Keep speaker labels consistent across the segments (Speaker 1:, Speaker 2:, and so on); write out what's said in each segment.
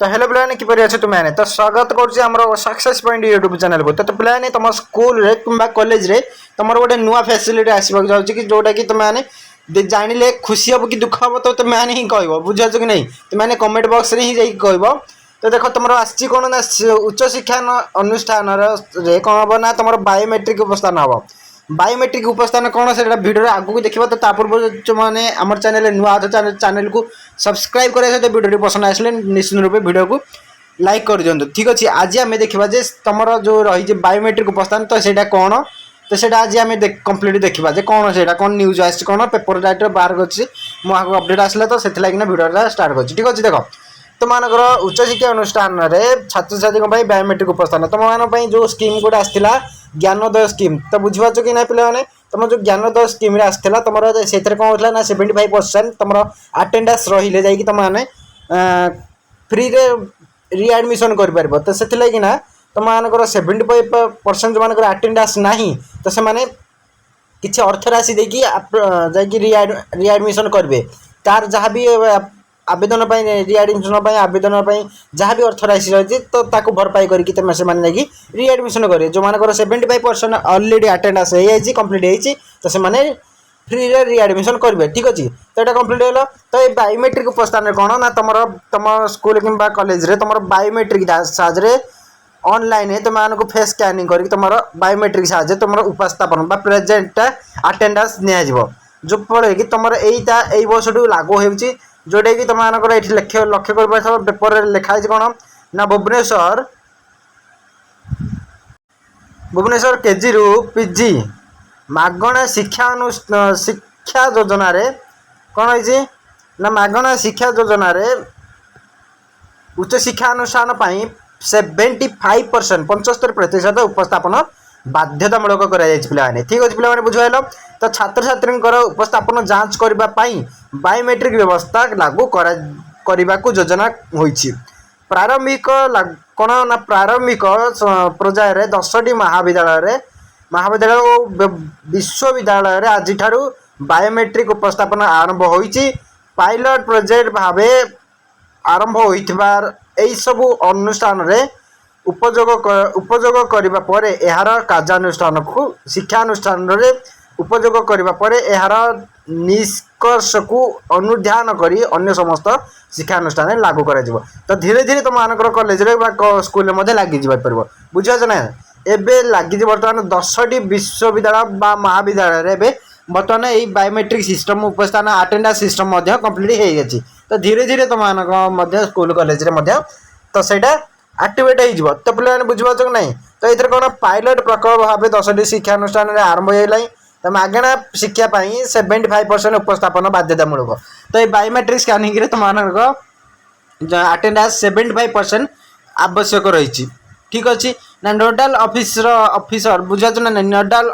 Speaker 1: तो हेलो पिलाने किपर अच्छे तुम्हें तो स्वागत करुँच सक्सेस पॉइंट यूट्यूब चैनल को। तो पिलाने तुम स्कूल रे कि कॉलेज रे तुम गोटे नुआ फैसिलिटी आसवाक जाऊँगी कि जोटा कि तुम्हें जानिले खुशी हम कि दुख हम तो तुम्हें ही कह बुझे कि नहीं तुम्हें कमेंट बॉक्स रे ही जाकि कह। तो देख तुम आसी कौन ना उच्च शिक्षा अनुष्ठान कौन हम ना तुम बायोमेट्रिक उपस्थान हम। बायोमेट्रिक उपस्थान कौन से भिडियो आगू देखा तो पूर्व जो मैंने आम चैनल नुआ चैनल को सब्सक्राइब करें सहित भिडियो पसंद आसले निश्चित रूप भिडियो को लाइक कर दिखाँ। ठीक अच्छे आज आम देखा जे तुम जो रही बायोमेट्रिक उपस्थान तो सहीटा कौन तो सहीटा आज आम कम्प्लीट देखा कौन से कौन न्यूज आसी कौन पेपर डाइट बाहर कर मुझे अपडेट आसला तो से भिडियो स्टार्ट कर। ठीक अच्छे देख तुम उच्च शिक्षा अनुष्ठान छात्र छात्री बायोमेट्रिक उपस्थान तुम मान जो स्कीम गोटे आसाला ज्ञानोदय स्कीम तो बुझीपार कि ना पे तुम जो ज्ञानोदय स्कीम आसाला तुम से कौन होता ना 75% तुम आटेंडेंस रही जाकि तुम मैंने फ्री रे रिएडमिशन कर तो से ना तुम मानकर 75% जो मानकर आटेंडेंस ना तो से माने किसी अर्थ राशि देकी रिएडमिशन करेंगे तार जहाँ भी आवेदन रिएडमिशन आवेदन जहाँ भी अर्थ राशि रही तो ताको भरपाई करके रिएडमिशन करेंगे जो मानकर 75% ऑलरेडी अटेंडेंस हो कंप्लीट हो तो से फ्री रे रिएडमिशन करेंगे। ठीक अच्छे तो यहाँ कंप्लीट होगा तो ये बायोमेट्रिक उपस्थान कौन ना तुम तुम स्कूल कि कॉलेज रे तुम बायोमेट्रिक साहाଯ୍य ऑनलाइन तुम को फेस स्कैनिंग करके तुम बायोमेट्रिक साहाଯ୍य तुम उपस्थापन प्रेजेंट अटेंडेंस निया जो फल कि तुम यही वर्ष लागू हो जोटा कि तुम मानकर ये लक्ष्य कर पेपर लिखाई कौन ना भुवनेश्वर केजी रु पीजी मागणा शिक्षा योजना रे कौन है ना मागणा शिक्षा योजना रे उच्च शिक्षा अनुष्ठान 75% 75% उपस्थापन बाध्यतामूलक पाने। ठीक अच्छे पे बुझल तो छात्र छात्री उपस्थापन जांच करने बायोमेट्रिक व्यवस्था लागू करने को योजना होइछि। प्रारंभिक कौन ना प्रारंभिक पर्यायर 10टी महाविद्यालय और विश्वविद्यालय आज बायोमेट्रिक उपस्थापन आरंभ होइछि। पायलट प्रोजेक्ट भाव आरंभ होइथिबार एई सबु अनुष्ठान रे उपयोग करिबा परे एहार कार्यानुष्ठान को शिक्षानुष्ठान रे उपयोग करिबा परे एहार निष्कर्ष को अनुध्यान करी अन्य समस्त शिक्षानुष्ठान लागू करा जिवो। तो धीरे धीरे तुम मानकर कॉलेज रे स्कूल रे मध्ये लागि जिबा परबो बुझाछ ना एबे लागि जे वर्तमान 10टी विश्वविद्यालय बा महाविद्यालय रे एबे बर्तमान यही बायोमेट्रिक सिस्टम उपस्थान अटेंडेंस सिस्टम कंप्लीट हो गई। तो धीरे धीरे तुम स्कूल कॉलेज तो सहीटा आक्टिवेट हो तो पे बुझे कि नहीं तो ये कौन पायलट प्रकल्प भाव 10टी शिक्षानुष्ठान आरंभ होगा तो मागणा शिक्षापी 75% उपस्थापन बाध्यतामूलक। तो ये बायोमेट्रिक स्कानिंग तुम अटेंडेंस 75% आवश्यक रही। ठीक अच्छे ना नोडाल ऑफिसर बुझा ना नोडाल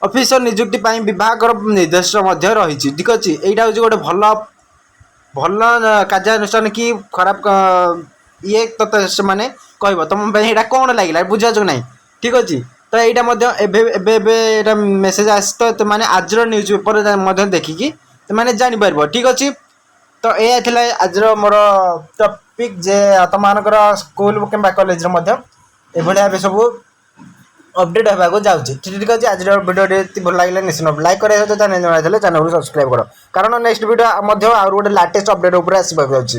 Speaker 1: ऑफिसर नियुक्ति विभाग निर्देश रही। ठीक अच्छे यहाँ हूँ गोटे भल भल कार्यानुष्ठान कि खराब ये तो से मैंने कह तुम यहाँ कौन लगे बुझा नहीं। ठीक अच्छे तो यहाँ मेसेज आस तो मैंने आज न्यूज पेपर देखिकी मैंने जापर। ठीक अच्छे तो यह थी आज मोर टॉपिक जे तुम स्कूल कि कॉलेज ये सब अपडेट होगा जाऊँगी। ठीक अच्छे आज वीडियो भल लगे निश्चित लाइक करें चैनल चैनल को सब्सक्राइब कर कारण नेक्स्ट वीडियो आउ गोटे लाटेस्ट अपडेट उपर आसवाक जाऊँगी।